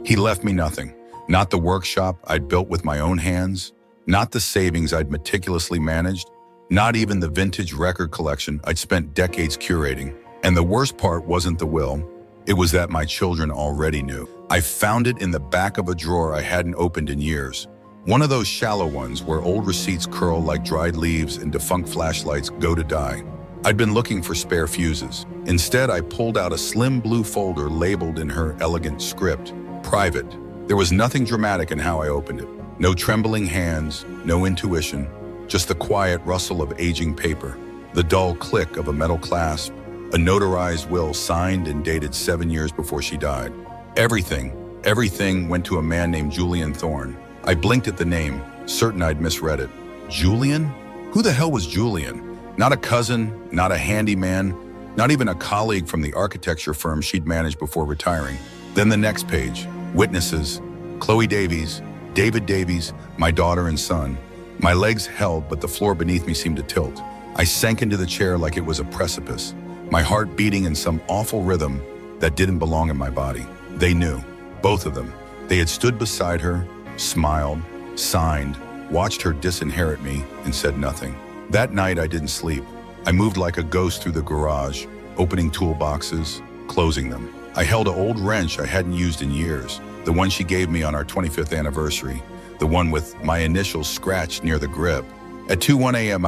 He left me nothing. Not the workshop I'd built with my own hands, not the savings I'd meticulously managed, not even the vintage record collection I'd spent decades curating. And the worst part wasn't the will, it was that my children already knew. I found it in the back of a drawer I hadn't opened in years. One of those shallow ones where old receipts curl like dried leaves and defunct flashlights go to die. I'd been looking for spare fuses. Instead, I pulled out a slim blue folder labeled in her elegant script, "Private." There was nothing dramatic in how I opened it. No trembling hands, no intuition, just the quiet rustle of aging paper, the dull click of a metal clasp, a notarized will signed and dated 7 years before she died. Everything went to a man named Julian Thorne. I blinked at the name, certain I'd misread it. Julian? Who the hell was Julian? Not a cousin, not a handyman, not even a colleague from the architecture firm she'd managed before retiring. Then the next page, witnesses, Chloe Davies, David Davies, my daughter and son. My legs held, but the floor beneath me seemed to tilt. I sank into the chair like it was a precipice, my heart beating in some awful rhythm that didn't belong in my body. They knew, both of them. They had stood beside her, smiled, signed, watched her disinherit me, and said nothing. That night I didn't sleep. I moved like a ghost through the garage, opening toolboxes, closing them. I held an old wrench I hadn't used in years, the one she gave me on our 25th anniversary, the one with my initials scratched near the grip. At 2:01 a.m.,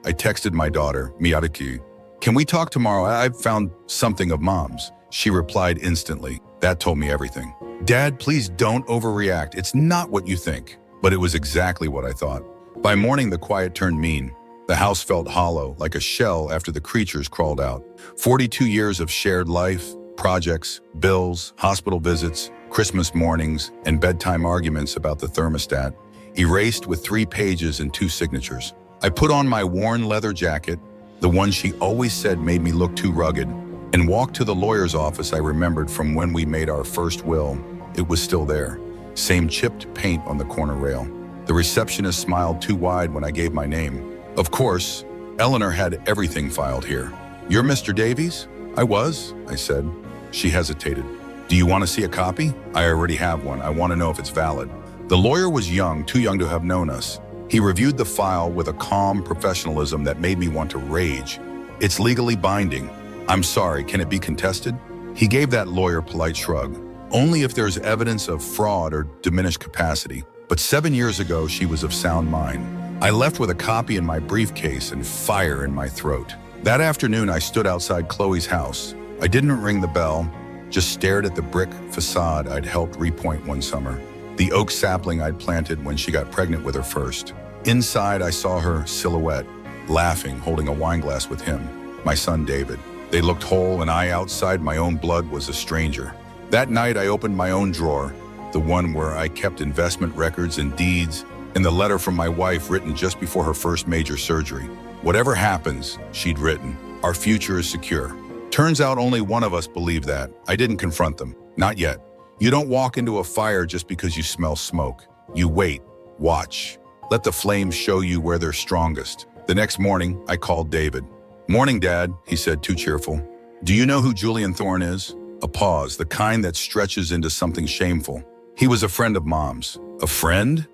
I texted my daughter, Miyabiki, "Can we talk tomorrow? I've found something of Mom's." She replied instantly. That told me everything. "Dad, please don't overreact. It's not what you think." But it was exactly what I thought. By morning, the quiet turned mean. The house felt hollow, like a shell after the creatures crawled out. 42 years of shared life, projects, bills, hospital visits, Christmas mornings, and bedtime arguments about the thermostat, erased with 3 pages and 2 signatures. I put on my worn leather jacket, the one she always said made me look too rugged, and walked to the lawyer's office I remembered from when we made our first will. It was still there. Same chipped paint on the corner rail. The receptionist smiled too wide when I gave my name. Of course, Eleanor had everything filed here. "You're Mr. Davies?" "I was," I said. She hesitated. "Do you want to see a copy?" "I already have one. I want to know if it's valid." The lawyer was young, too young to have known us. He reviewed the file with a calm professionalism that made me want to rage. "It's legally binding." "I'm sorry, can it be contested?" He gave that lawyer a polite shrug. "Only if there's evidence of fraud or diminished capacity." But 7 years ago, she was of sound mind. I left with a copy in my briefcase and fire in my throat. That afternoon, I stood outside Chloe's house. I didn't ring the bell, just stared at the brick facade I'd helped repoint one summer, the oak sapling I'd planted when she got pregnant with her first. Inside, I saw her silhouette, laughing, holding a wineglass with him, my son David. They looked whole, and I, outside my own blood, was a stranger. That night, I opened my own drawer, the one where I kept investment records and deeds, and the letter from my wife written just before her first major surgery. "Whatever happens," she'd written, "our future is secure." Turns out only one of us believed that. I didn't confront them. Not yet. You don't walk into a fire just because you smell smoke. You wait, watch. Let the flames show you where they're strongest. The next morning, I called David. "Morning, Dad," he said, too cheerful. "Do you know who Julian Thorne is?" A pause, the kind that stretches into something shameful. "He was a friend of Mom's." "A friend?"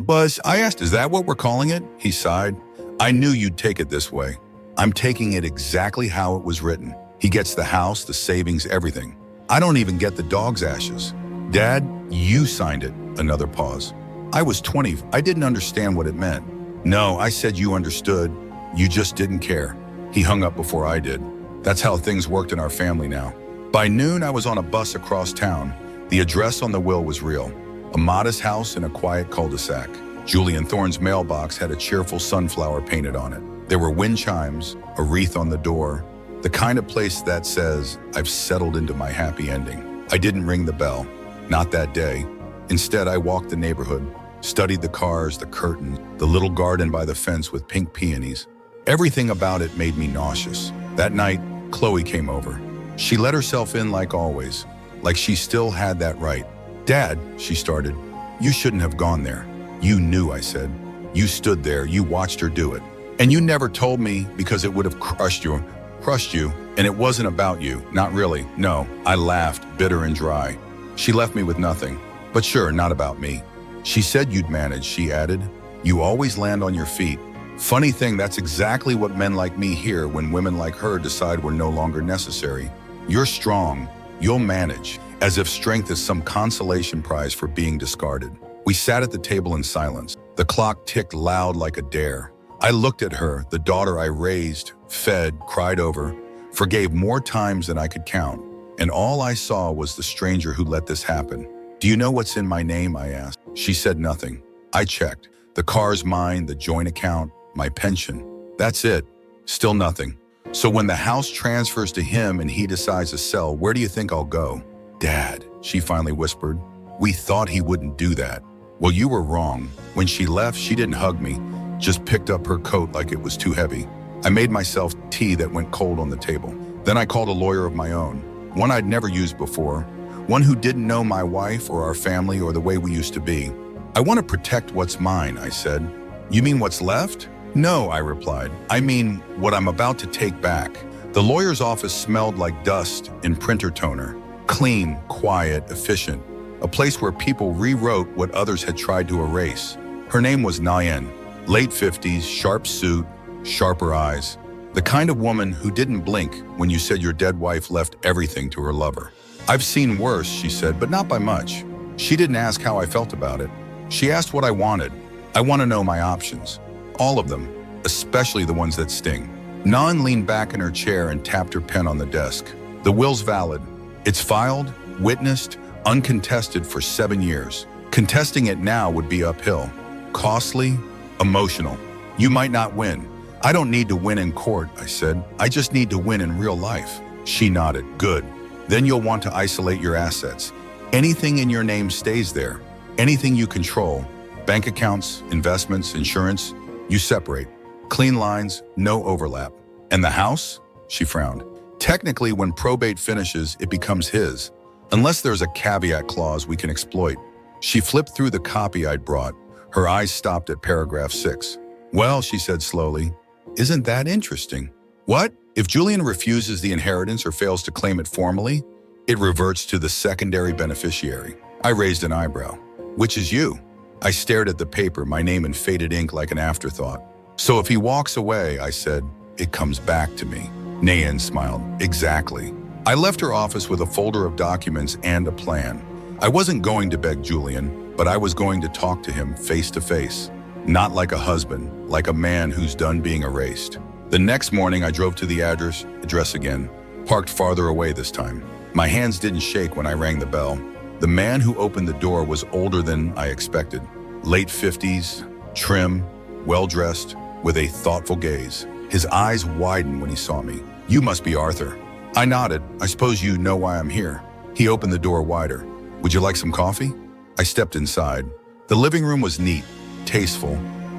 "Buzz," I asked, "is that what we're calling it?" He sighed. "I knew you'd take it this way. I'm taking it exactly how it was written. He gets the house, the savings, everything. I don't even get the dog's ashes." "Dad, you signed it." Another pause. "I was 20. I didn't understand what it meant." "No, I said you understood. You just didn't care." He hung up before I did. That's how things worked in our family now. By noon, I was on a bus across town. The address on the will was real. A modest house in a quiet cul-de-sac. Julian Thorne's mailbox had a cheerful sunflower painted on it. There were wind chimes, a wreath on the door, the kind of place that says, "I've settled into my happy ending." I didn't ring the bell. Not that day. Instead, I walked the neighborhood, studied the cars, the curtains, the little garden by the fence with pink peonies. Everything about it made me nauseous. That night, Chloe came over. She let herself in like always, like she still had that right. "Dad," she started, "you shouldn't have gone there." "You knew," I said. "You stood there, you watched her do it. And you never told me because it would have crushed you, and it wasn't about you, not really." "No," I laughed, bitter and dry. She left me with nothing. But sure, not about me. She said you'd manage, she added. You always land on your feet. Funny thing, that's exactly what men like me hear when women like her decide we're no longer necessary. You're strong. You'll manage. As if strength is some consolation prize for being discarded. We sat at the table in silence. The clock ticked loud like a dare. I looked at her, the daughter I raised, fed, cried over, forgave more times than I could count. And all I saw was the stranger who let this happen. Do you know what's in my name, I asked. She said nothing. I checked. The car's mine, the joint account, my pension. That's it. Still nothing. So when the house transfers to him and he decides to sell, where do you think I'll go? Dad, she finally whispered. We thought he wouldn't do that. Well, you were wrong. When she left, she didn't hug me, just picked up her coat like it was too heavy. I made myself tea that went cold on the table. Then I called a lawyer of my own, one I'd never used before, one who didn't know my wife or our family or the way we used to be. I want to protect what's mine, I said. You mean what's left? No, I replied. I mean what I'm about to take back. The lawyer's office smelled like dust in printer toner. Clean, quiet, efficient. A place where people rewrote what others had tried to erase. Her name was Nayan. Late 50s, sharp suit, sharper eyes. The kind of woman who didn't blink when you said your dead wife left everything to her lover. I've seen worse, she said, but not by much. She didn't ask how I felt about it. She asked what I wanted. I want to know my options. All of them, especially the ones that sting. Nan leaned back in her chair and tapped her pen on the desk. The will's valid. It's filed, witnessed, uncontested for 7 years. Contesting it now would be uphill. Costly, emotional. You might not win. I don't need to win in court, I said. I just need to win in real life. She nodded. Good. Then you'll want to isolate your assets. Anything in your name stays there. Anything you control, bank accounts, investments, insurance, you separate. Clean lines, no overlap. And the house? She frowned. Technically, when probate finishes, it becomes his. Unless there's a caveat clause we can exploit. She flipped through the copy I'd brought. Her eyes stopped at paragraph 6. Well, she said slowly, isn't that interesting? What? If Julian refuses the inheritance or fails to claim it formally, it reverts to the secondary beneficiary. I raised an eyebrow. Which is you? I stared at the paper, my name in faded ink like an afterthought. So if he walks away, I said, it comes back to me. Nayan smiled. Exactly. I left her office with a folder of documents and a plan. I wasn't going to beg Julian, but I was going to talk to him face to face. Not like a husband, like a man who's done being erased. The next morning, I drove to the address again, parked farther away this time. My hands didn't shake when I rang the bell. The man who opened the door was older than I expected. Late 50s, trim, well-dressed, with a thoughtful gaze. His eyes widened when he saw me. You must be Arthur. I nodded. I suppose you know why I'm here. He opened the door wider. Would you like some coffee? I stepped inside. The living room was neat, tasteful.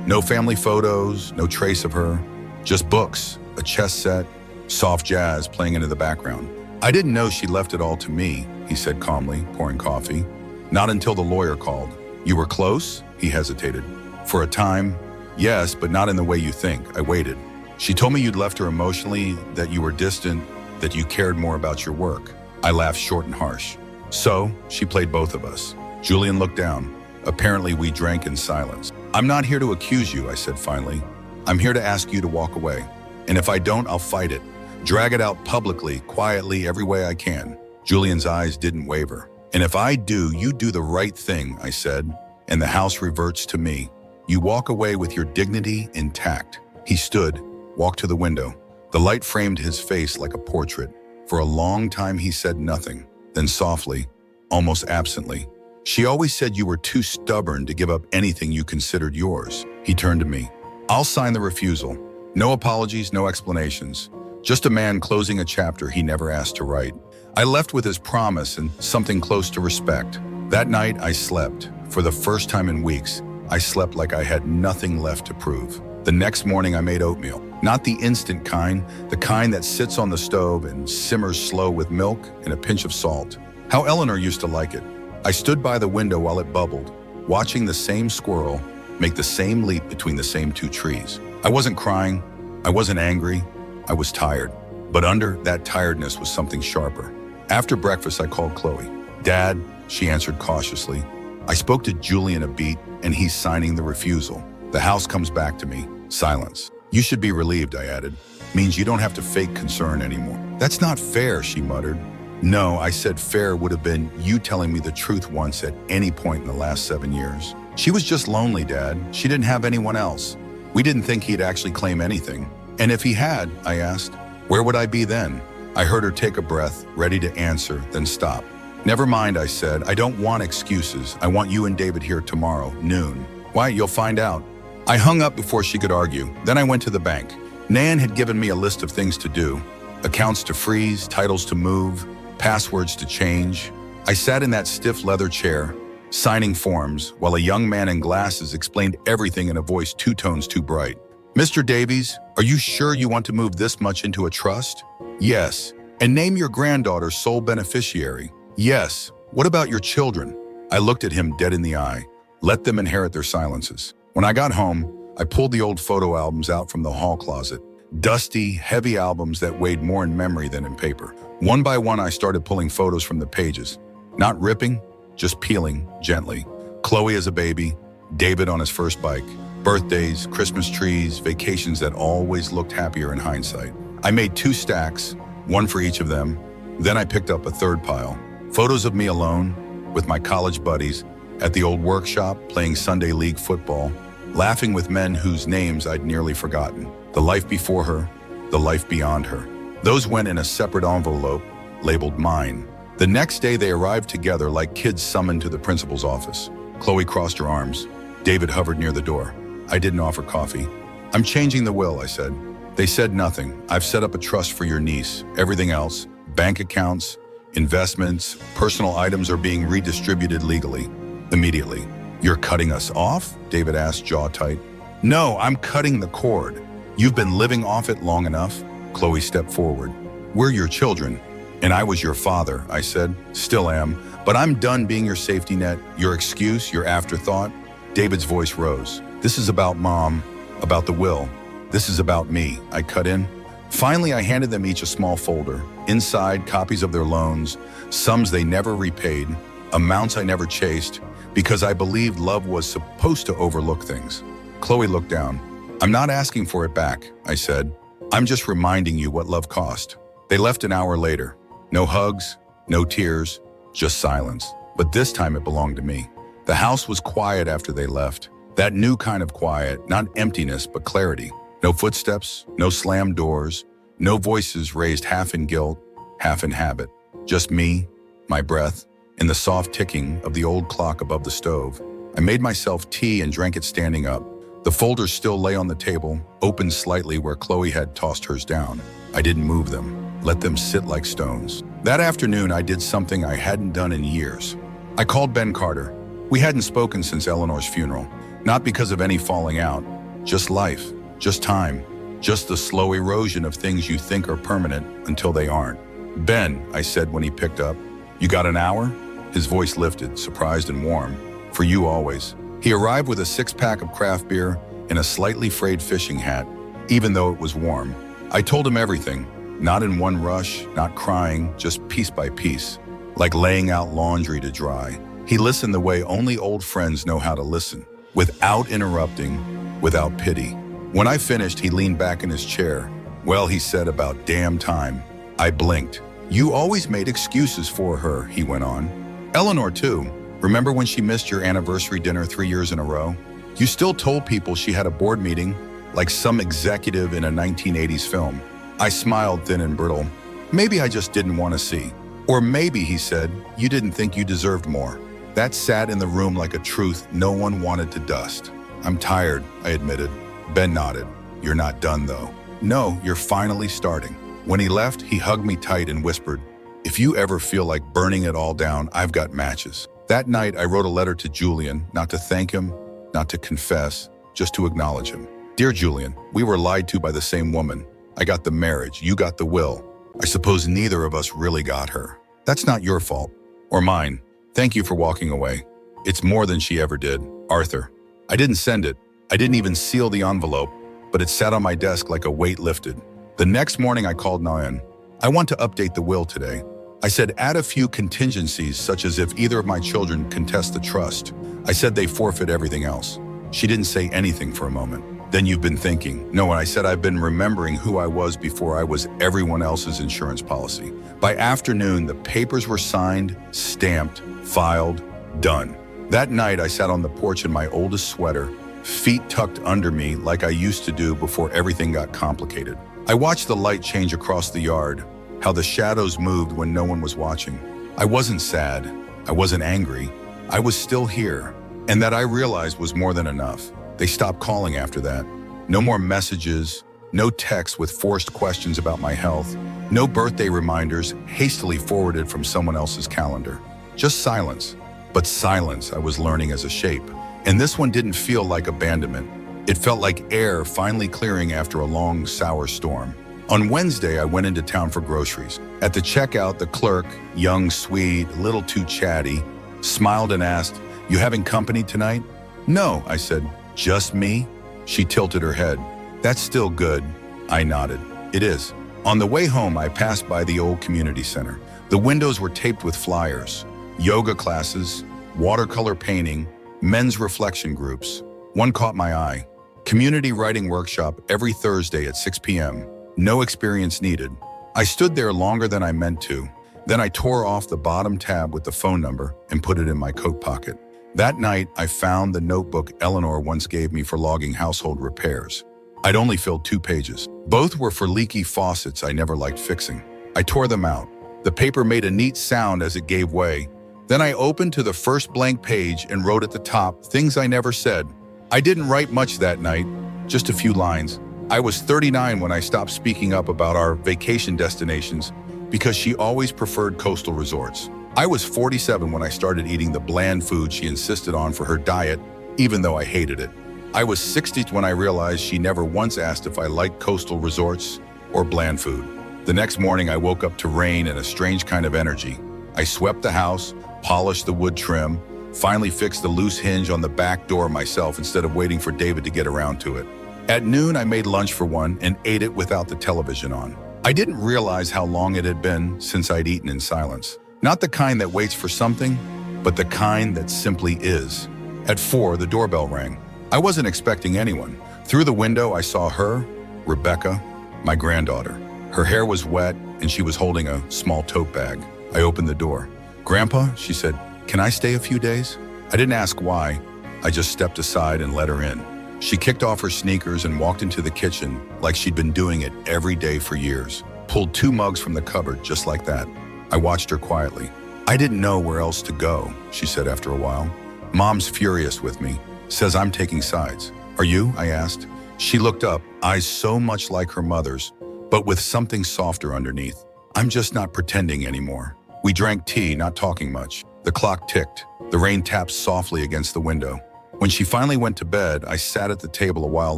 No family photos, no trace of her. Just books, a chess set, soft jazz playing into the background. I didn't know she left it all to me, he said calmly, pouring coffee. Not until the lawyer called. You were close? He hesitated. For a time, yes, but not in the way you think. I waited. She told me you'd left her emotionally, that you were distant, that you cared more about your work. I laughed short and harsh. So, she played both of us. Julian looked down. Apparently, we drank in silence. I'm not here to accuse you, I said finally. I'm here to ask you to walk away. And if I don't, I'll fight it. Drag it out publicly, quietly, every way I can. Julian's eyes didn't waver. And if I do, you do the right thing, I said, and the house reverts to me. You walk away with your dignity intact. He stood, walked to the window. The light framed his face like a portrait. For a long time, he said nothing. Then softly, almost absently, she always said you were too stubborn to give up anything you considered yours. He turned to me. I'll sign the refusal. No apologies, no explanations. Just a man closing a chapter he never asked to write. I left with his promise and something close to respect. That night, I slept. For the first time in weeks, I slept like I had nothing left to prove. The next morning, I made oatmeal. Not the instant kind, the kind that sits on the stove and simmers slow with milk and a pinch of salt. How Eleanor used to like it. I stood by the window while it bubbled, watching the same squirrel make the same leap between the same two trees. I wasn't crying. I wasn't angry. I was tired. But under that tiredness was something sharper. After breakfast, I called Chloe. Dad, she answered cautiously. I spoke to Julian a beat, and he's signing the refusal. The house comes back to me. Silence. You should be relieved, I added. Means you don't have to fake concern anymore. That's not fair, she muttered. No, I said fair would have been you telling me the truth once at any point in the last 7 years. She was just lonely, Dad. She didn't have anyone else. We didn't think he'd actually claim anything. And if he had, I asked, where would I be then? I heard her take a breath, ready to answer, then stop. Never mind, I said. I don't want excuses. I want you and David here tomorrow, noon. Why, you'll find out. I hung up before she could argue. Then I went to the bank. Nan had given me a list of things to do. Accounts to freeze, titles to move, passwords to change. I sat in that stiff leather chair, signing forms, while a young man in glasses explained everything in a voice 2 tones too bright. Mr. Davies, are you sure you want to move this much into a trust? Yes. And name your granddaughter sole beneficiary. Yes. What about your children? I looked at him dead in the eye. Let them inherit their silences. When I got home, I pulled the old photo albums out from the hall closet. Dusty, heavy albums that weighed more in memory than in paper. One by one, I started pulling photos from the pages. Not ripping, just peeling, gently. Chloe as a baby, David on his first bike, birthdays, Christmas trees, vacations that always looked happier in hindsight. I made 2 stacks, one for each of them. Then I picked up a third pile. Photos of me alone, with my college buddies, at the old workshop, playing Sunday league football, laughing with men whose names I'd nearly forgotten. The life before her, the life beyond her. Those went in a separate envelope, labeled mine. The next day they arrived together like kids summoned to the principal's office. Chloe crossed her arms. David hovered near the door. I didn't offer coffee. I'm changing the will, I said. They said nothing. I've set up a trust for your niece. Everything else, bank accounts, investments, personal items are being redistributed legally, immediately. You're cutting us off? David asked, jaw tight. No, I'm cutting the cord. You've been living off it long enough. Chloe stepped forward. We're your children, and I was your father, I said. Still am, but I'm done being your safety net, your excuse, your afterthought. David's voice rose. This is about Mom, about the will. This is about me, I cut in. Finally, I handed them each a small folder. Inside, copies of their loans, sums they never repaid, amounts I never chased, because I believed love was supposed to overlook things. Chloe looked down. I'm not asking for it back, I said. I'm just reminding you what love cost. They left an hour later. No hugs, no tears, just silence. But this time it belonged to me. The house was quiet after they left. That new kind of quiet, not emptiness, but clarity. No footsteps, no slammed doors, no voices raised half in guilt, half in habit. Just me, my breath, and the soft ticking of the old clock above the stove. I made myself tea and drank it standing up. The folders still lay on the table, open slightly where Chloe had tossed hers down. I didn't move them, let them sit like stones. That afternoon, I did something I hadn't done in years. I called Ben Carter. We hadn't spoken since Eleanor's funeral, not because of any falling out, just life, just time, just the slow erosion of things you think are permanent until they aren't. Ben, I said when he picked up, you got an hour? His voice lifted, surprised and warm. For you always. He arrived with a 6-pack of craft beer and a slightly frayed fishing hat, even though it was warm. I told him everything, not in one rush, not crying, just piece by piece, like laying out laundry to dry. He listened the way only old friends know how to listen, without interrupting, without pity. When I finished, he leaned back in his chair. Well, he said, about damn time. I blinked. You always made excuses for her, he went on. Eleanor, too. Remember when she missed your anniversary dinner 3 years in a row? You still told people she had a board meeting, like some executive in a 1980s film. I smiled thin and brittle. Maybe I just didn't want to see. Or maybe, he said, you didn't think you deserved more. That sat in the room like a truth no one wanted to dust. I'm tired, I admitted. Ben nodded. You're not done, though. No, you're finally starting. When he left, he hugged me tight and whispered, if you ever feel like burning it all down, I've got matches. That night, I wrote a letter to Julian, not to thank him, not to confess, just to acknowledge him. Dear Julian, we were lied to by the same woman. I got the marriage, you got the will. I suppose neither of us really got her. That's not your fault, or mine. Thank you for walking away. It's more than she ever did. Arthur. I didn't send it. I didn't even seal the envelope, but it sat on my desk like a weight lifted. The next morning I called Nayan. I want to update the will today. I said, add a few contingencies, such as if either of my children contest the trust. I said they forfeit everything else. She didn't say anything for a moment. Then you've been thinking. No, I said I've been remembering who I was before I was everyone else's insurance policy. By afternoon, the papers were signed, stamped, filed, done. That night, I sat on the porch in my oldest sweater, feet tucked under me like I used to do before everything got complicated. I watched the light change across the yard, how the shadows moved when no one was watching. I wasn't sad. I wasn't angry. I was still here. And that I realized was more than enough. They stopped calling after that. No more messages, no texts with forced questions about my health, no birthday reminders hastily forwarded from someone else's calendar. Just silence. But silence I was learning as a shape. And this one didn't feel like abandonment. It felt like air finally clearing after a long, sour storm. On Wednesday, I went into town for groceries. At the checkout, the clerk, young, sweet, a little too chatty, smiled and asked, "You having company tonight?" "No," I said. "Just me?" She tilted her head. "That's still good." I nodded. "It is." On the way home, I passed by the old community center. The windows were taped with flyers, yoga classes, watercolor painting, men's reflection groups. One caught my eye. Community writing workshop every Thursday at 6 p.m. No experience needed. I stood there longer than I meant to. Then I tore off the bottom tab with the phone number and put it in my coat pocket. That night, I found the notebook Eleanor once gave me for logging household repairs. I'd only filled 2 pages. Both were for leaky faucets I never liked fixing. I tore them out. The paper made a neat sound as it gave way. Then I opened to the first blank page and wrote at the top things I never said. I didn't write much that night, just a few lines. I was 39 when I stopped speaking up about our vacation destinations because she always preferred coastal resorts. I was 47 when I started eating the bland food she insisted on for her diet, even though I hated it. I was 60 when I realized she never once asked if I liked coastal resorts or bland food. The next morning, I woke up to rain and a strange kind of energy. I swept the house, polished the wood trim, finally fixed the loose hinge on the back door myself instead of waiting for David to get around to it. At noon, I made lunch for one and ate it without the television on. I didn't realize how long it had been since I'd eaten in silence. Not the kind that waits for something, but the kind that simply is. At 4, the doorbell rang. I wasn't expecting anyone. Through the window, I saw her, Rebecca, my granddaughter. Her hair was wet and she was holding a small tote bag. I opened the door. "Grandpa," she said, "can I stay a few days?" I didn't ask why. I just stepped aside and let her in. She kicked off her sneakers and walked into the kitchen like she'd been doing it every day for years. Pulled 2 mugs from the cupboard just like that. I watched her quietly. "I didn't know where else to go," she said after a while. "Mom's furious with me, says I'm taking sides." "Are you?" I asked. She looked up, eyes so much like her mother's, but with something softer underneath. "I'm just not pretending anymore." We drank tea, not talking much. The clock ticked. The rain tapped softly against the window. When she finally went to bed, I sat at the table a while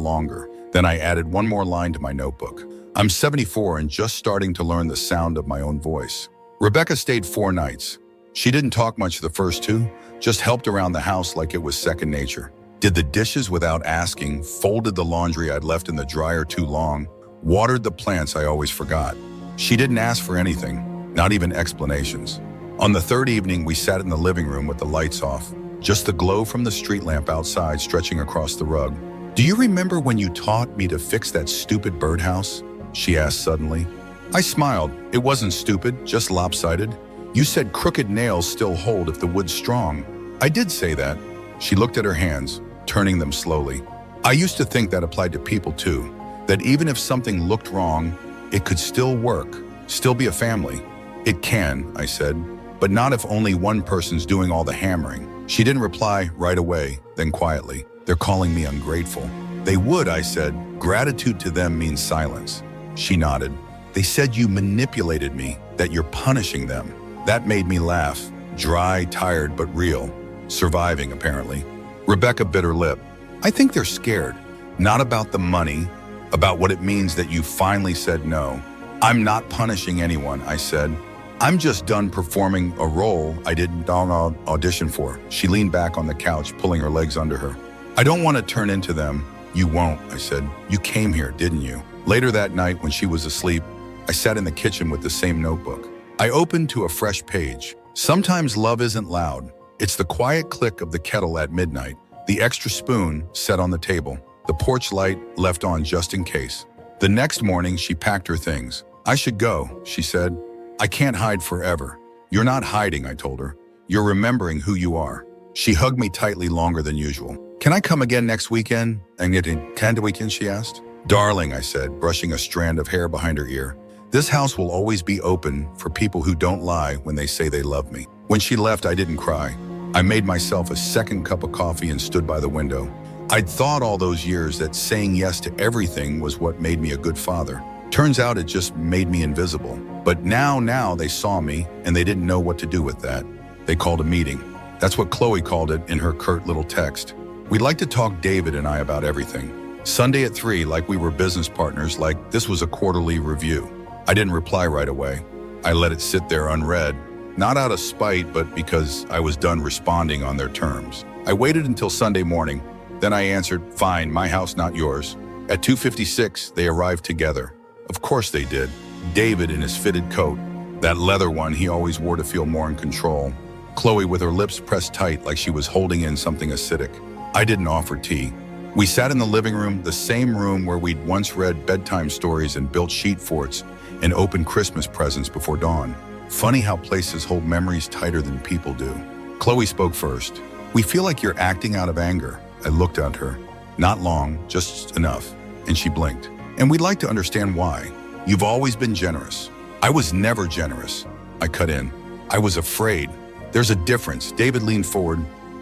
longer. Then I added one more line to my notebook. I'm 74 and just starting to learn the sound of my own voice. Rebecca stayed 4 nights. She didn't talk much the first 2, just helped around the house like it was second nature. Did the dishes without asking, folded the laundry I'd left in the dryer too long, watered the plants I always forgot. She didn't ask for anything, not even explanations. On the 3rd evening, we sat in the living room with the lights off, just the glow from the street lamp outside stretching across the rug. "Do you remember when you taught me to fix that stupid birdhouse?" she asked suddenly. I smiled. It wasn't stupid, just lopsided. "You said crooked nails still hold if the wood's strong." "I did say that." She looked at her hands, turning them slowly. "I used to think that applied to people too, that even if something looked wrong, it could still work, still be a family." "It can," I said, "but not if only one person's doing all the hammering." She didn't reply right away, then quietly, "They're calling me ungrateful." "They would," I said. "Gratitude to them means silence." She nodded. "They said you manipulated me, that you're punishing them." That made me laugh. Dry, tired, but real. Surviving, apparently. Rebecca bit her lip. "I think they're scared. Not about the money, about what it means that you finally said no." "I'm not punishing anyone," I said. "I'm just done performing a role I didn't audition for." She leaned back on the couch, pulling her legs under her. "I don't want to turn into them." "You won't," I said. "You came here, didn't you?" Later that night, when she was asleep, I sat in the kitchen with the same notebook. I opened to a fresh page. Sometimes love isn't loud. It's the quiet click of the kettle at midnight, the extra spoon set on the table, the porch light left on just in case. The next morning, she packed her things. "I should go," she said. "I can't hide forever." "You're not hiding," I told her. "You're remembering who you are." She hugged me tightly longer than usual. "Can I come again next weekend?" "Can the weekend?" she asked. "Darling," I said, brushing a strand of hair behind her ear. "This house will always be open for people who don't lie when they say they love me." When she left, I didn't cry. I made myself a second cup of coffee and stood by the window. I'd thought all those years that saying yes to everything was what made me a good father. Turns out it just made me invisible. But now they saw me and they didn't know what to do with that. They called a meeting. That's what Chloe called it in her curt little text. We'd like to talk, David and I, about everything. Sunday at 3, like we were business partners, like this was a quarterly review. I didn't reply right away. I let it sit there unread, not out of spite, but because I was done responding on their terms. I waited until Sunday morning. Then I answered, "Fine, my house, not yours." At 2:56, they arrived together. Of course they did. David in his fitted coat, that leather one he always wore to feel more in control. Chloe with her lips pressed tight like she was holding in something acidic. I didn't offer tea. We sat in the living room, the same room where we'd once read bedtime stories and built sheet forts and opened Christmas presents before dawn. Funny how places hold memories tighter than people do. Chloe spoke first. "We feel like you're acting out of anger." I looked at her. "Not long, just enough." And she blinked. "And we'd like to understand why. You've always been generous." "I was never generous." I cut in. "I was afraid." "There's a difference." David leaned forward,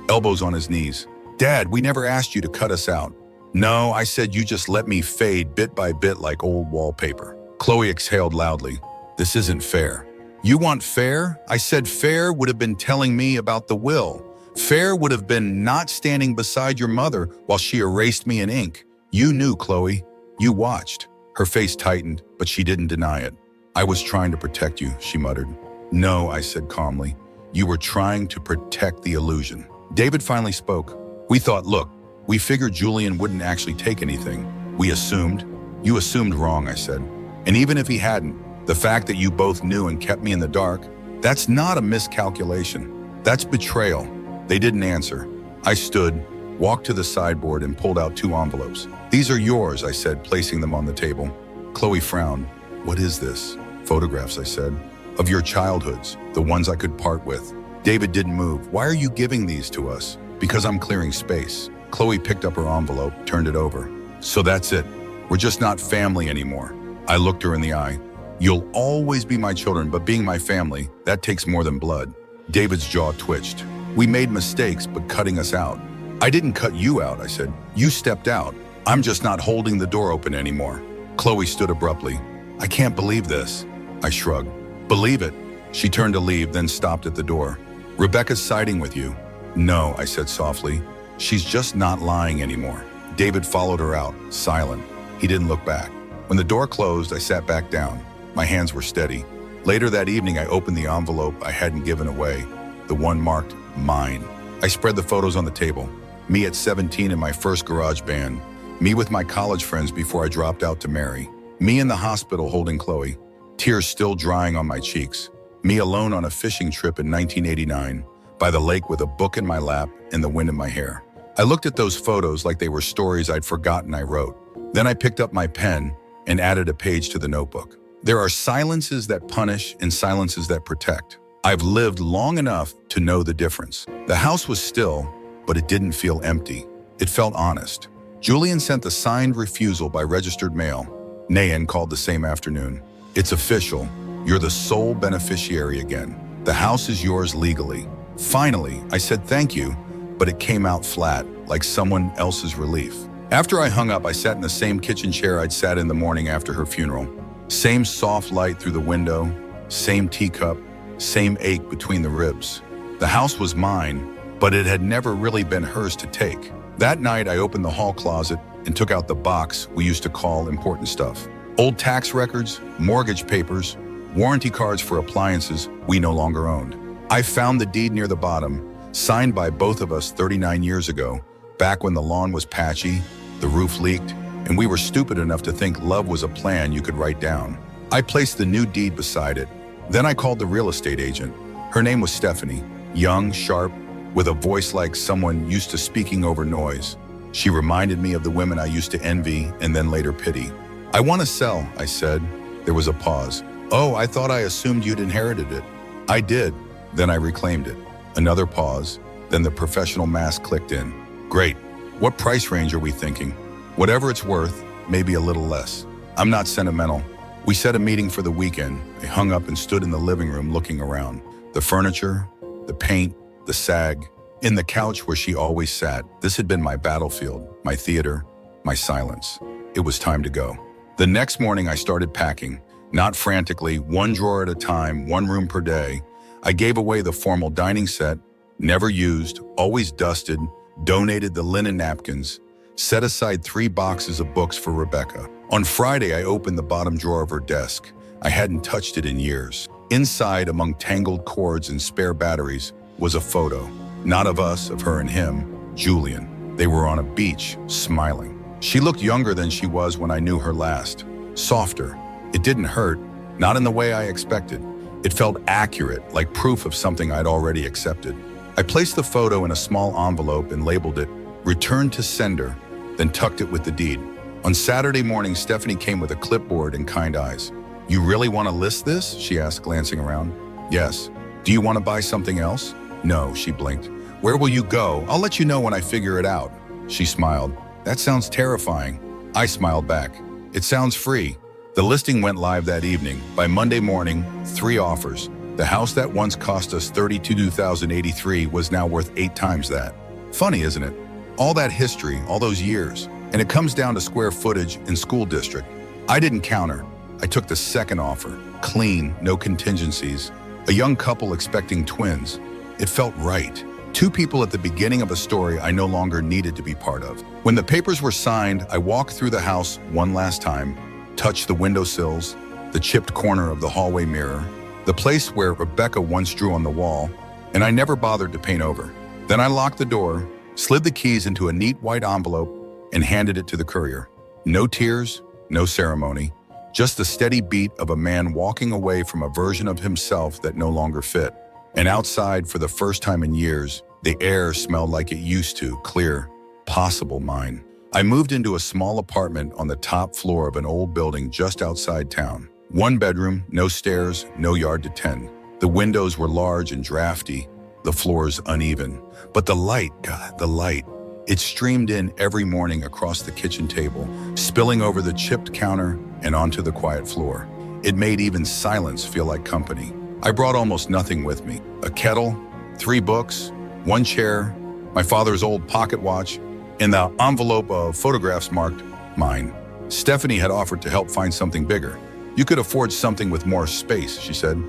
elbows on his knees. "Dad, we never asked you to cut us out." "No, I said you just let me fade bit by bit like old wallpaper." Chloe exhaled loudly. "This isn't fair." "You want fair?" I said fair would have been telling me about the will. Fair would have been not standing beside your mother while she erased me in ink. You knew, Chloe. You watched. Her face tightened, but she didn't deny it. "I was trying to protect you," she muttered. "No," I said calmly. "You were trying to protect the illusion." David finally spoke. "We thought, look, we figured Julian wouldn't actually take anything. We assumed." "You assumed wrong," I said. "And even if he hadn't, the fact that you both knew and kept me in the dark, that's not a miscalculation. That's betrayal." They didn't answer. I stood, walked to the sideboard and pulled out 2 envelopes. "These are yours," I said, placing them on the table. Chloe frowned. "What is this?" "Photographs," I said. "Of your childhoods, the ones I could part with." David didn't move. "Why are you giving these to us?" "Because I'm clearing space." Chloe picked up her envelope, turned it over. "So that's it. We're just not family anymore." I looked her in the eye. "You'll always be my children, but being my family, that takes more than blood." David's jaw twitched. "We made mistakes, but cutting us out." "I didn't cut you out," I said. "You stepped out. I'm just not holding the door open anymore." Chloe stood abruptly. "I can't believe this." I shrugged. "Believe it." She turned to leave, then stopped at the door. "Rebecca's siding with you." "No," I said softly. "She's just not lying anymore." David followed her out, silent. He didn't look back. When the door closed, I sat back down. My hands were steady. Later that evening, I opened the envelope I hadn't given away, the one marked mine. I spread the photos on the table. Me at 17 in my first garage band. Me with my college friends before I dropped out to marry. Me in the hospital holding Chloe. Tears still drying on my cheeks. Me alone on a fishing trip in 1989, by the lake with a book in my lap and the wind in my hair. I looked at those photos like they were stories I'd forgotten I wrote. Then I picked up my pen and added a page to the notebook. There are silences that punish and silences that protect. I've lived long enough to know the difference. The house was still, but it didn't feel empty. It felt honest. Julian sent the signed refusal by registered mail. Nayan called the same afternoon. "It's official. You're the sole beneficiary again. The house is yours legally." Finally, I said thank you, but it came out flat, like someone else's relief. After I hung up, I sat in the same kitchen chair I'd sat in the morning after her funeral. Same soft light through the window, same teacup, same ache between the ribs. The house was mine, but it had never really been hers to take. That night, I opened the hall closet and took out the box we used to call important stuff. Old tax records, mortgage papers, warranty cards for appliances we no longer owned. I found the deed near the bottom, signed by both of us 39 years ago, back when the lawn was patchy, the roof leaked, and we were stupid enough to think love was a plan you could write down. I placed the new deed beside it, Then I called the real estate agent. Her name was Stephanie, young, sharp, with a voice like someone used to speaking over noise. She reminded me of the women I used to envy and then later pity. "I want to sell," I said. There was a pause. "Oh, I thought I assumed you'd inherited it." "I did." Then I reclaimed it. Another pause. Then the professional mask clicked in. "Great. What price range are we thinking?" "Whatever it's worth, maybe a little less." "I'm not sentimental." We set a meeting for the weekend. I hung up and stood in the living room looking around. The furniture, the paint, the sag. In the couch where she always sat. This had been my battlefield, my theater, my silence. It was time to go. The next morning I started packing. Not frantically, one drawer at a time, one room per day. I gave away the formal dining set, never used, always dusted, donated the linen napkins, set aside 3 boxes of books for Rebecca. On Friday, I opened the bottom drawer of her desk. I hadn't touched it in years. Inside, among tangled cords and spare batteries, was a photo. Not of us, of her and him, Julian. They were on a beach, smiling. She looked younger than she was when I knew her last. Softer. It didn't hurt, not in the way I expected. It felt accurate, like proof of something I'd already accepted. I placed the photo in a small envelope and labeled it, "Return to sender," then tucked it with the deed. On Saturday morning, Stephanie came with a clipboard and kind eyes. "You really want to list this?" she asked, glancing around. "Yes." "Do you want to buy something else?" "No," she blinked. "Where will you go? I'll let you know when I figure it out." She smiled. "That sounds terrifying." I smiled back. "It sounds free." The listing went live that evening. By Monday morning, 3 offers. The house that once cost us $32,083 was now worth 8 times that. Funny, isn't it? All that history, all those years. And it comes down to square footage and school district. I didn't counter. I took the second offer. Clean, no contingencies. A young couple expecting twins. It felt right. 2 people at the beginning of a story I no longer needed to be part of. When the papers were signed, I walked through the house one last time, touched the windowsills, the chipped corner of the hallway mirror, the place where Rebecca once drew on the wall, and I never bothered to paint over. Then I locked the door, slid the keys into a neat white envelope, and handed it to the courier. No tears, no ceremony, just the steady beat of a man walking away from a version of himself that no longer fit. And outside, for the first time in years, the air smelled like it used to, clear, possible mine. I moved into a small apartment on the top floor of an old building just outside town. 1 bedroom, no stairs, no yard to tend. The windows were large and drafty, the floors uneven. But the light, God, the light. It streamed in every morning across the kitchen table, spilling over the chipped counter and onto the quiet floor. It made even silence feel like company. I brought almost nothing with me. A kettle, 3 books, 1 chair, my father's old pocket watch, and the envelope of photographs marked mine. Stephanie had offered to help find something bigger. "You could afford something with more space," she said.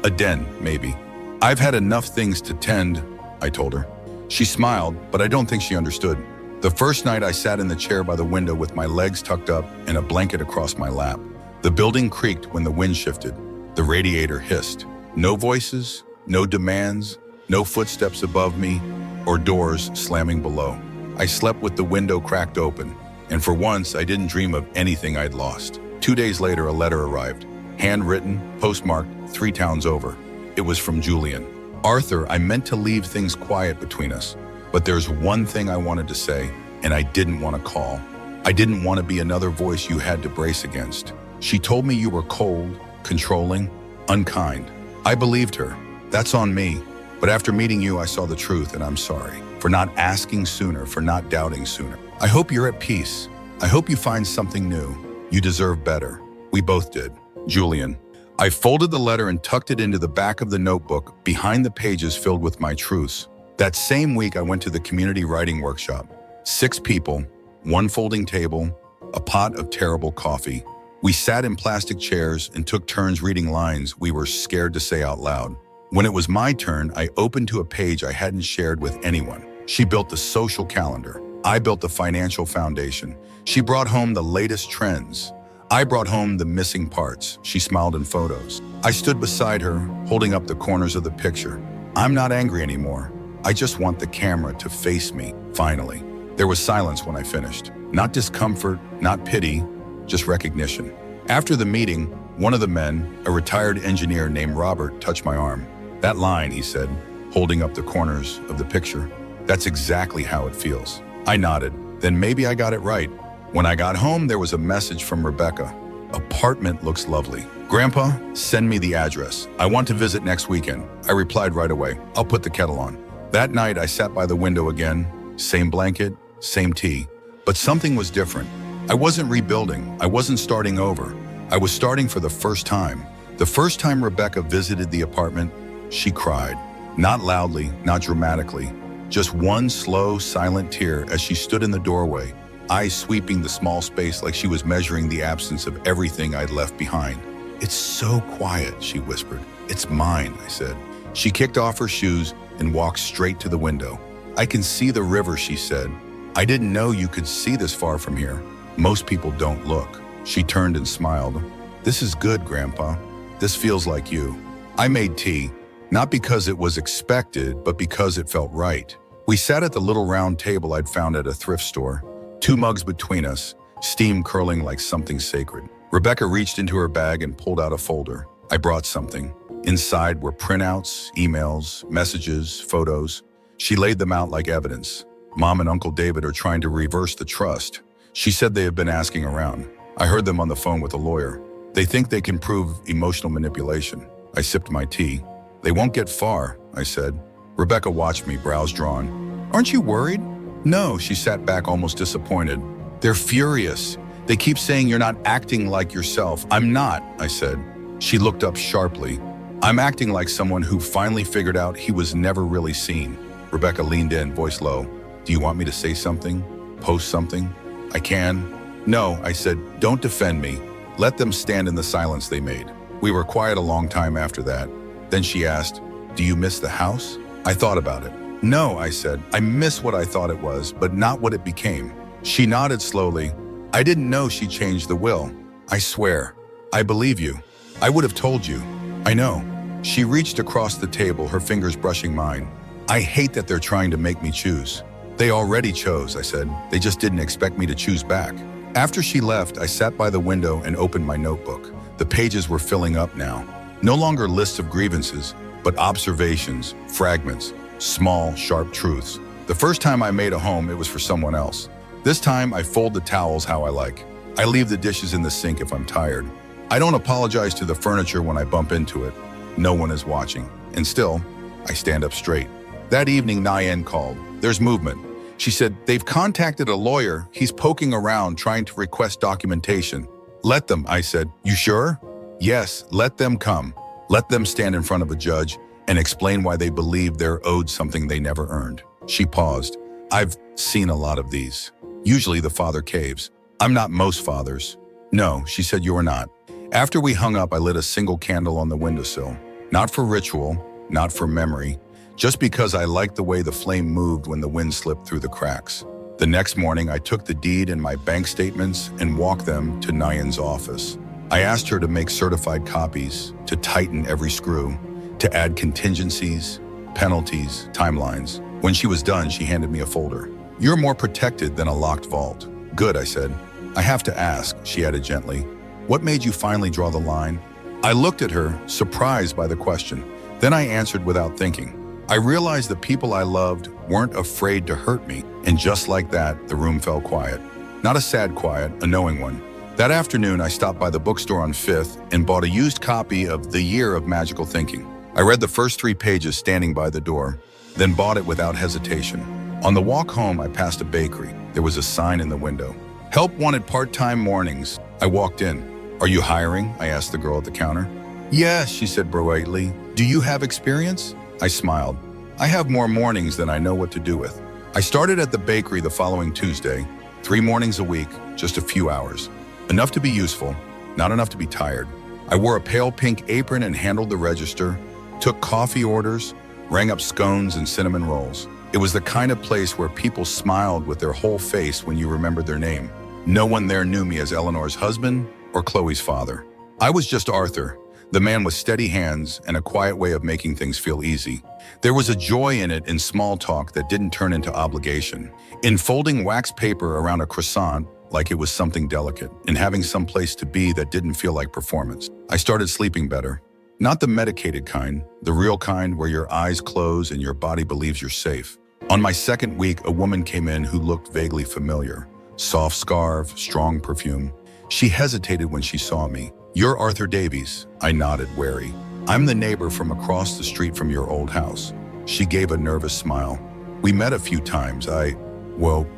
"A den, maybe." "I've had enough things to tend," I told her. She smiled, but I don't think she understood. The first night I sat in the chair by the window with my legs tucked up and a blanket across my lap. The building creaked when the wind shifted. The radiator hissed. No voices, no demands, no footsteps above me, or doors slamming below. I slept with the window cracked open, and for once I didn't dream of anything I'd lost. 2 days later, a letter arrived. Handwritten, postmarked, 3 towns over. It was from Julian. "Arthur, I meant to leave things quiet between us, but there's one thing I wanted to say, and I didn't want to call. I didn't want to be another voice you had to brace against. She told me you were cold, controlling, unkind. I believed her. That's on me. But after meeting you, I saw the truth, and I'm sorry for not asking sooner, for not doubting sooner. I hope you're at peace. I hope you find something new. You deserve better." We both did. Julian. I folded the letter and tucked it into the back of the notebook behind the pages filled with my truths. That same week, I went to the community writing workshop. 6 people, 1 folding table, a pot of terrible coffee. We sat in plastic chairs and took turns reading lines we were scared to say out loud. When it was my turn, I opened to a page I hadn't shared with anyone. She built the social calendar. I built the financial foundation. She brought home the latest trends. I brought home the missing parts. She smiled in photos. I stood beside her, holding up the corners of the picture. I'm not angry anymore. I just want the camera to face me, finally. There was silence when I finished. Not discomfort, not pity, just recognition. After the meeting, One of the men, a retired engineer named Robert, touched my arm. "That line," he said, holding up the corners of the picture. "That's exactly how it feels." I nodded. Then maybe I got it right. When I got home, there was a message from Rebecca. "Apartment looks lovely. Grandpa, send me the address. I want to visit next weekend." I replied right away. "I'll put the kettle on." That night, I sat by the window again. Same blanket, same tea. But something was different. I wasn't rebuilding. I wasn't starting over. I was starting for the first time. The first time Rebecca visited the apartment, she cried. Not loudly, not dramatically. Just one slow, silent tear as she stood in the doorway, eyes sweeping the small space like she was measuring the absence of everything I'd left behind. "It's so quiet," she whispered. "It's mine," I said. She kicked off her shoes and walked straight to the window. "I can see the river," she said. "I didn't know you could see this far from here. Most people don't look." She turned and smiled. "This is good, Grandpa. This feels like you." I made tea, not because it was expected, but because it felt right. We sat at the little round table I'd found at a thrift store, 2 mugs between us, steam curling like something sacred. Rebecca reached into her bag and pulled out a folder. I brought something. Inside were printouts, emails, messages, photos. She laid them out like evidence. "Mom and Uncle David are trying to reverse the trust." She said they have been asking around. I heard them on the phone with a lawyer. "They think they can prove emotional manipulation." I sipped my tea. "They won't get far," I said. Rebecca watched me, brows drawn. "Aren't you worried?" "No," she sat back almost disappointed. "They're furious. They keep saying you're not acting like yourself." "I'm not," I said. She looked up sharply. "I'm acting like someone who finally figured out he was never really seen." Rebecca leaned in, voice low. "Do you want me to say something? Post something?" "I can." "No," I said. "Don't defend me. Let them stand in the silence they made." We were quiet a long time after that. Then she asked, "Do you miss the house?" I thought about it. "No," I said. "I miss what I thought it was, but not what it became." She nodded slowly. "I didn't know she changed the will." "I swear." "I believe you. I would have told you." "I know." She reached across the table, her fingers brushing mine. "I hate that they're trying to make me choose." "They already chose," I said. "They just didn't expect me to choose back." After she left, I sat by the window and opened my notebook. The pages were filling up now. No longer lists of grievances, but observations, fragments, small, sharp truths. The first time I made a home, it was for someone else. This time, I fold the towels how I like. I leave the dishes in the sink if I'm tired. I don't apologize to the furniture when I bump into it. No one is watching. And still, I stand up straight. That evening, Nayen called. "There's movement." She said, "They've contacted a lawyer. He's poking around trying to request documentation." "Let them," I said. "You sure?" "Yes, let them come. Let them stand in front of a judge and explain why they believe they're owed something they never earned." She paused. "I've seen a lot of these. Usually the father caves. I'm not most fathers." "No," she said, "you're not." After we hung up, I lit a single candle on the windowsill. Not for ritual, not for memory, just because I liked the way the flame moved when the wind slipped through the cracks. The next morning, I took the deed and my bank statements and walked them to Nayen's office. I asked her to make certified copies, to tighten every screw, to add contingencies, penalties, timelines. When she was done, she handed me a folder. "You're more protected than a locked vault." "Good," I said. "I have to ask," she added gently. "What made you finally draw the line?" I looked at her, surprised by the question. Then I answered without thinking. I realized the people I loved weren't afraid to hurt me, and just like that, the room fell quiet. Not a sad quiet, a knowing one. That afternoon, I stopped by the bookstore on 5th and bought a used copy of The Year of Magical Thinking. I read the first 3 pages standing by the door, then bought it without hesitation. On the walk home, I passed a bakery. There was a sign in the window. "Help wanted part-time mornings." I walked in. "Are you hiring?" I asked the girl at the counter. "Yes," she said brightly. "Do you have experience?" I smiled. "I have more mornings than I know what to do with." I started at the bakery the following Tuesday, 3 mornings a week, just a few hours. Enough to be useful, not enough to be tired. I wore a pale pink apron and handled the register, took coffee orders, rang up scones and cinnamon rolls. It was the kind of place where people smiled with their whole face when you remembered their name. No one there knew me as Eleanor's husband or Chloe's father. I was just Arthur, the man with steady hands and a quiet way of making things feel easy. There was a joy in it in small talk that didn't turn into obligation. In folding wax paper around a croissant like it was something delicate, and having some place to be that didn't feel like performance. I started sleeping better. Not the medicated kind, the real kind where your eyes close and your body believes you're safe. On my second week, a woman came in who looked vaguely familiar. Soft scarf, strong perfume. She hesitated when she saw me. "You're Arthur Davies," I nodded, wary. "I'm the neighbor from across the street from your old house." She gave a nervous smile. "We met a few times.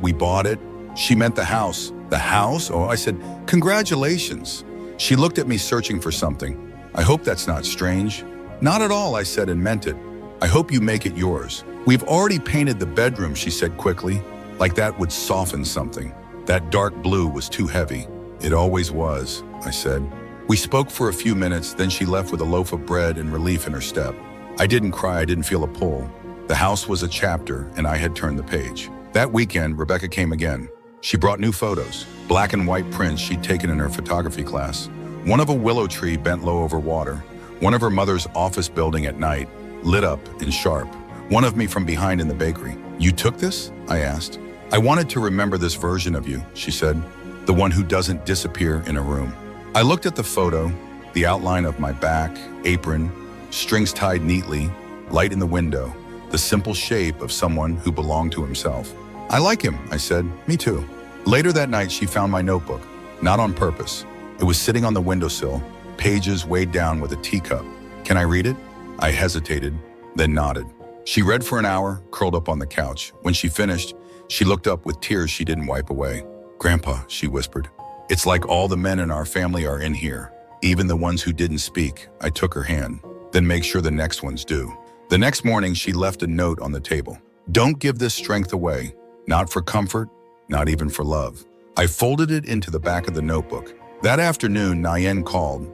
We bought it." She meant the house. "The house?" Oh, I said, "Congratulations." She looked at me, searching for something. "I hope that's not strange." "Not at all," I said, and meant it. "I hope you make it yours." "We've already painted the bedroom," she said quickly, like that would soften something. That dark blue was too heavy. "It always was," I said. We spoke for a few minutes, then she left with a loaf of bread and relief in her step. I didn't cry, I didn't feel a pull. The house was a chapter, and I had turned the page. That weekend, Rebecca came again. She brought new photos, black and white prints she'd taken in her photography class. One of a willow tree bent low over water. One of her mother's office building at night, lit up and sharp. One of me from behind in the bakery. "You took this?" I asked. "I wanted to remember this version of you," she said. "The one who doesn't disappear in a room." I looked at the photo, the outline of my back, apron, strings tied neatly, light in the window, the simple shape of someone who belonged to himself. "I like him," I said. "Me too." Later that night, she found my notebook, not on purpose. It was sitting on the windowsill, pages weighed down with a teacup. "Can I read it?" I hesitated, then nodded. She read for an hour, curled up on the couch. When she finished, she looked up with tears she didn't wipe away. "Grandpa," she whispered, "it's like all the men in our family are in here, even the ones who didn't speak." I took her hand. "Then make sure the next ones do." The next morning, she left a note on the table. "Don't give this strength away, not for comfort, not even for love." I folded it into the back of the notebook. That afternoon, Nayen called.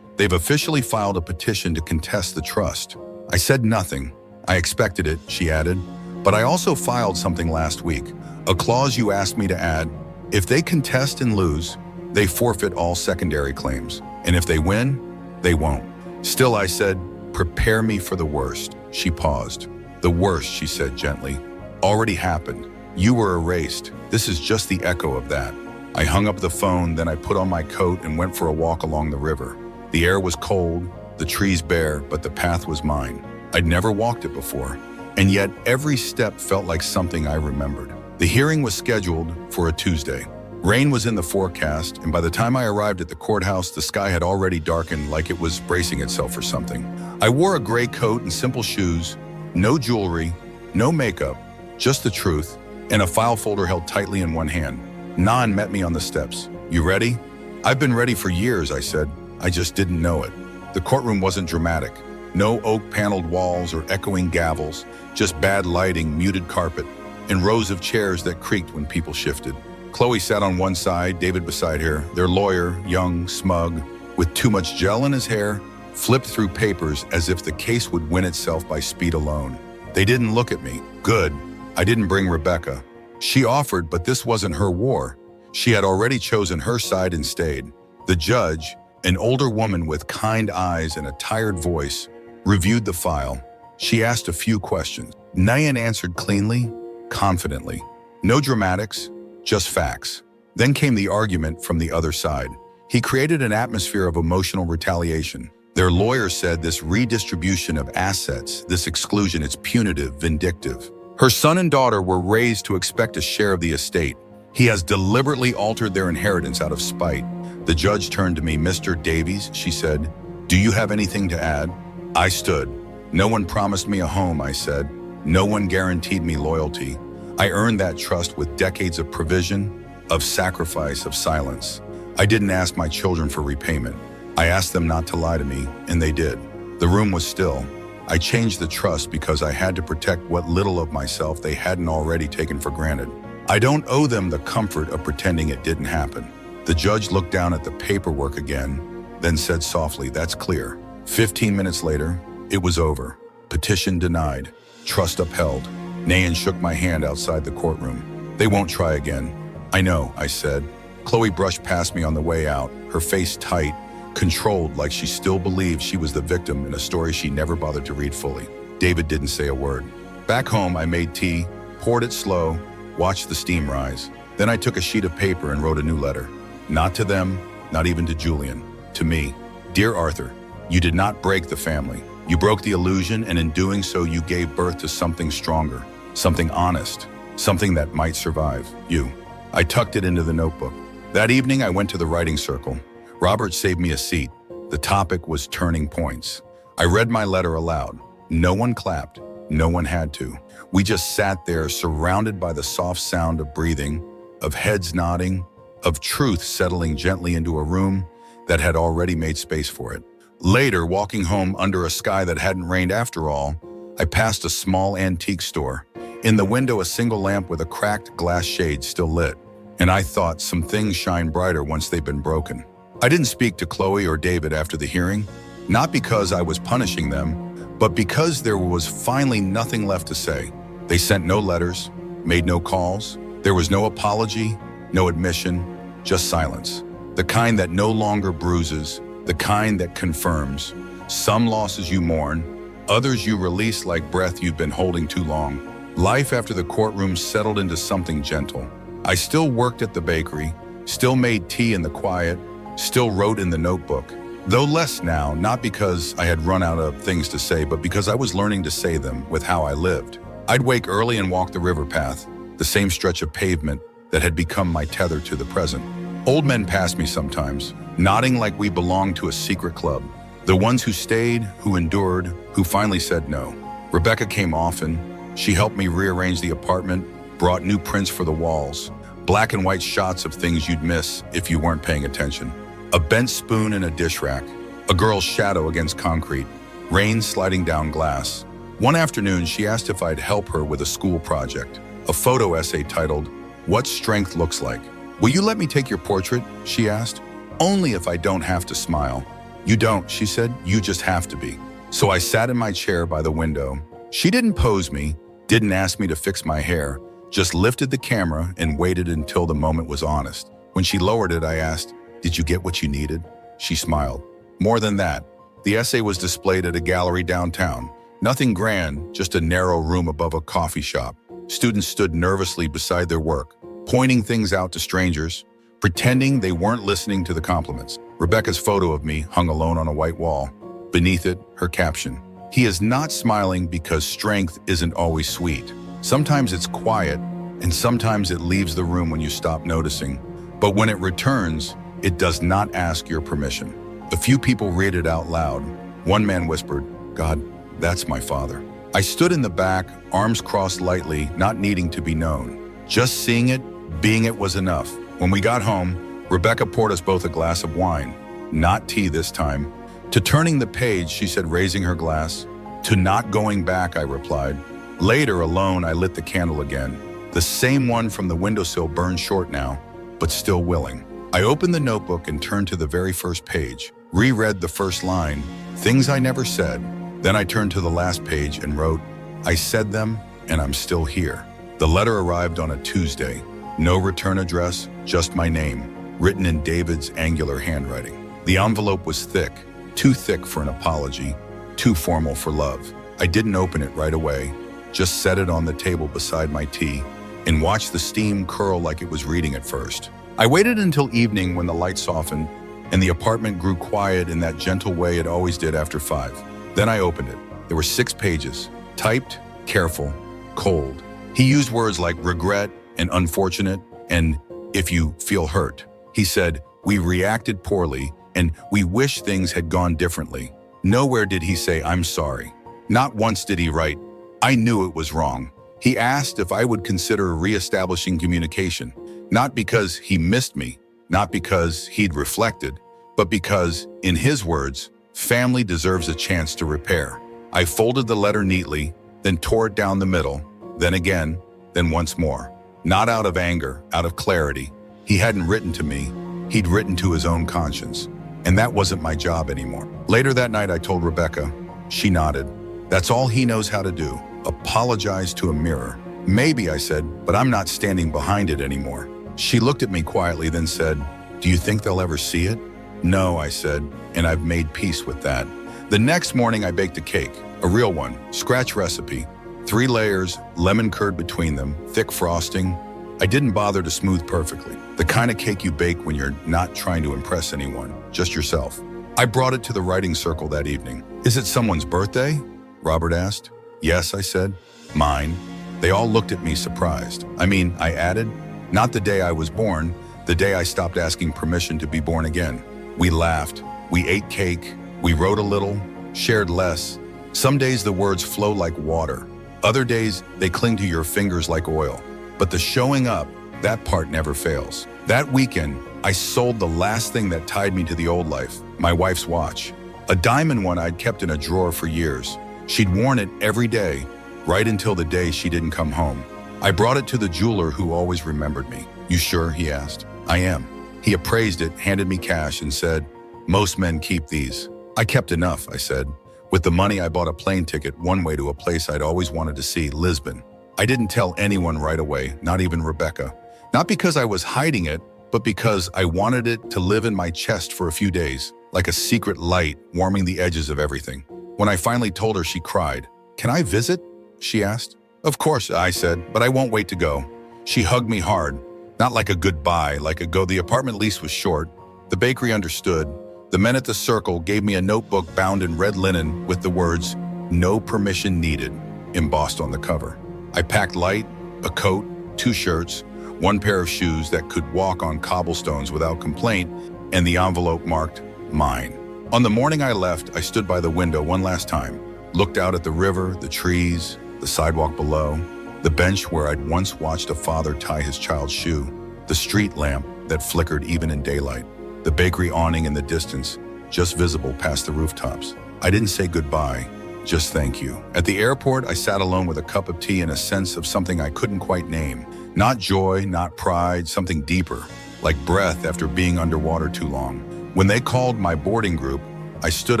They've officially filed a petition to contest the trust. I said nothing. I expected it, she added. But I also filed something last week, a clause you asked me to add. If they contest and lose, they forfeit all secondary claims. And if they win, they won't. Still, I said, "Prepare me for the worst." She paused. "The worst," she said gently, "already happened. You were erased. This is just the echo of that." I hung up the phone, then I put on my coat and went for a walk along the river. The air was cold, the trees bare, but the path was mine. I'd never walked it before, and yet every step felt like something I remembered. The hearing was scheduled for a Tuesday. Rain was in the forecast, and by the time I arrived at the courthouse, the sky had already darkened like it was bracing itself for something. I wore a gray coat and simple shoes, no jewelry, no makeup, just the truth, and a file folder held tightly in one hand. Nan met me on the steps. "You ready?" "I've been ready for years," I said. "I just didn't know it." The courtroom wasn't dramatic. No oak-paneled walls or echoing gavels, just bad lighting, muted carpet, and rows of chairs that creaked when people shifted. Chloe sat on one side, David beside her. Their lawyer, young, smug, with too much gel in his hair, flipped through papers as if the case would win itself by speed alone. They didn't look at me. Good. I didn't bring Rebecca. She offered, but this wasn't her war. She had already chosen her side and stayed. The judge, an older woman with kind eyes and a tired voice, reviewed the file. She asked a few questions. Nayan answered cleanly, confidently. No dramatics, just facts. Then came the argument from the other side. He created an atmosphere of emotional retaliation. Their lawyer said this redistribution of assets, this exclusion, it's punitive, vindictive. Her son and daughter were raised to expect a share of the estate. He has deliberately altered their inheritance out of spite. The judge turned to me. "Mr. Davies," she said, "do you have anything to add?" I stood. "No one promised me a home," I said. "No one guaranteed me loyalty. I earned that trust with decades of provision, of sacrifice, of silence. I didn't ask my children for repayment. I asked them not to lie to me, and they did." The room was still. I changed the trust because I had to protect what little of myself they hadn't already taken for granted. I don't owe them the comfort of pretending it didn't happen. The judge looked down at the paperwork again, then said softly, "That's clear." 15 minutes later, it was over. Petition denied. Trust upheld. Nayan shook my hand outside the courtroom. "They won't try again." "I know," I said. Chloe brushed past me on the way out, her face tight, controlled, like she still believed she was the victim in a story she never bothered to read fully. David didn't say a word. Back home, I made tea, poured it slow, watched the steam rise. Then I took a sheet of paper and wrote a new letter. Not to them, not even to Julian. To me. Dear Arthur, you did not break the family. You broke the illusion, and in doing so, you gave birth to something stronger, something honest, something that might survive. You. I tucked it into the notebook. That evening, I went to the writing circle. Robert saved me a seat. The topic was turning points. I read my letter aloud. No one clapped. No one had to. We just sat there, surrounded by the soft sound of breathing, of heads nodding, of truth settling gently into a room that had already made space for it. Later, walking home under a sky that hadn't rained after all, I passed a small antique store. In the window, a single lamp with a cracked glass shade still lit. And I thought, some things shine brighter once they've been broken. I didn't speak to Chloe or David after the hearing, not because I was punishing them, but because there was finally nothing left to say. They sent no letters, made no calls. There was no apology, no admission, just silence. The kind that no longer bruises, the kind that confirms. Some losses you mourn, others you release like breath you've been holding too long. Life after the courtroom settled into something gentle. I still worked at the bakery, still made tea in the quiet, still wrote in the notebook. Though less now, not because I had run out of things to say, but because I was learning to say them with how I lived. I'd wake early and walk the river path, the same stretch of pavement that had become my tether to the present. Old men passed me sometimes, nodding like we belonged to a secret club. The ones who stayed, who endured, who finally said no. Rebecca came often. She helped me rearrange the apartment, brought new prints for the walls, black and white shots of things you'd miss if you weren't paying attention. A bent spoon in a dish rack, a girl's shadow against concrete, rain sliding down glass. One afternoon, she asked if I'd help her with a school project, a photo essay titled, "What Strength Looks Like." "Will you let me take your portrait?" she asked. "Only if I don't have to smile." "You don't," she said, "you just have to be." So I sat in my chair by the window. She didn't pose me, didn't ask me to fix my hair, just lifted the camera and waited until the moment was honest. When she lowered it, I asked, "Did you get what you needed?" She smiled. More than that, the essay was displayed at a gallery downtown. Nothing grand, just a narrow room above a coffee shop. Students stood nervously beside their work, pointing things out to strangers, pretending they weren't listening to the compliments. Rebecca's photo of me hung alone on a white wall. Beneath it, her caption, "He is not smiling because strength isn't always sweet. Sometimes it's quiet, and sometimes it leaves the room when you stop noticing. But when it returns, it does not ask your permission." A few people read it out loud. One man whispered, "God, that's my father." I stood in the back, arms crossed lightly, not needing to be known. Just seeing it, being it was enough. When we got home, Rebecca poured us both a glass of wine. Not tea this time. To turning the page, she said, raising her glass. To not going back, I replied. Later, alone, I lit the candle again. The same one from the windowsill burned short now, but still willing. I opened the notebook and turned to the very first page, reread the first line, things I never said. Then I turned to the last page and wrote, I said them, and I'm still here. The letter arrived on a Tuesday. No return address, just my name, written in David's angular handwriting. The envelope was thick, too thick for an apology, too formal for love. I didn't open it right away, just set it on the table beside my tea and watched the steam curl like it was reading at first. I waited until evening when the light softened and the apartment grew quiet in that gentle way it always did after 5. Then I opened it. There were 6 pages, typed, careful, cold. He used words like regret and unfortunate and if you feel hurt. He said, we reacted poorly and we wish things had gone differently. Nowhere did he say, I'm sorry. Not once did he write, I knew it was wrong. He asked if I would consider reestablishing communication, not because he missed me, not because he'd reflected, but because, in his words, family deserves a chance to repair. I folded the letter neatly, then tore it down the middle, then again, then once more. Not out of anger, out of clarity. He hadn't written to me, he'd written to his own conscience. And that wasn't my job anymore. Later that night, I told Rebecca. She nodded. That's all he knows how to do. Apologize to a mirror. Maybe, I said, but I'm not standing behind it anymore. She looked at me quietly, then said, do you think they'll ever see it? No, I said, and I've made peace with that. The next morning, I baked a cake, a real one, scratch recipe, 3 layers, lemon curd between them, thick frosting. I didn't bother to smooth perfectly. The kind of cake you bake when you're not trying to impress anyone, just yourself. I brought it to the writing circle that evening. Is it someone's birthday? Robert asked. Yes, I said. Mine. They all looked at me surprised. I added, not the day I was born, the day I stopped asking permission to be born again. We laughed. We ate cake. We wrote a little, shared less. Some days the words flow like water. Other days they cling to your fingers like oil. But the showing up, that part never fails. That weekend, I sold the last thing that tied me to the old life, my wife's watch. A diamond one I'd kept in a drawer for years. She'd worn it every day, right until the day she didn't come home. I brought it to the jeweler who always remembered me. You sure? He asked. I am. He appraised it, handed me cash, and said, most men keep these. I kept enough, I said. With the money, I bought a plane ticket one way to a place I'd always wanted to see, Lisbon. I didn't tell anyone right away, not even Rebecca. Not because I was hiding it, but because I wanted it to live in my chest for a few days, like a secret light warming the edges of everything. When I finally told her, she cried. Can I visit? She asked. Of course, I said, but I won't wait to go. She hugged me hard, not like a goodbye, like a go. The apartment lease was short. The bakery understood. The men at the circle gave me a notebook bound in red linen with the words, "No permission needed," embossed on the cover. I packed light, a coat, 2 shirts, 1 pair of shoes that could walk on cobblestones without complaint, and the envelope marked, mine. On the morning I left, I stood by the window one last time, looked out at the river, the trees, the sidewalk below, the bench where I'd once watched a father tie his child's shoe, the street lamp that flickered even in daylight, the bakery awning in the distance, just visible past the rooftops. I didn't say goodbye, just thank you. At the airport, I sat alone with a cup of tea and a sense of something I couldn't quite name. Not joy, not pride, something deeper, like breath after being underwater too long. When they called my boarding group, I stood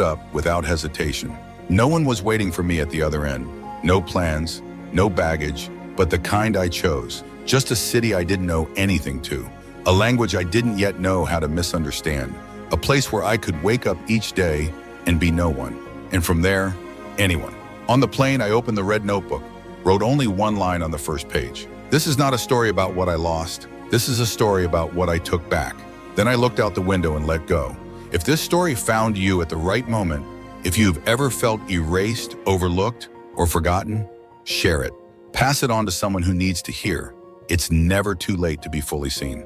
up without hesitation. No one was waiting for me at the other end. No plans, no baggage, but the kind I chose. Just a city I didn't know anything to. A language I didn't yet know how to misunderstand. A place where I could wake up each day and be no one. And from there, anyone. On the plane, I opened the red notebook, wrote only 1 line on the first page. This is not a story about what I lost. This is a story about what I took back. Then I looked out the window and let go. If this story found you at the right moment, if you've ever felt erased, overlooked, or forgotten, share it. Pass it on to someone who needs to hear. It's never too late to be fully seen.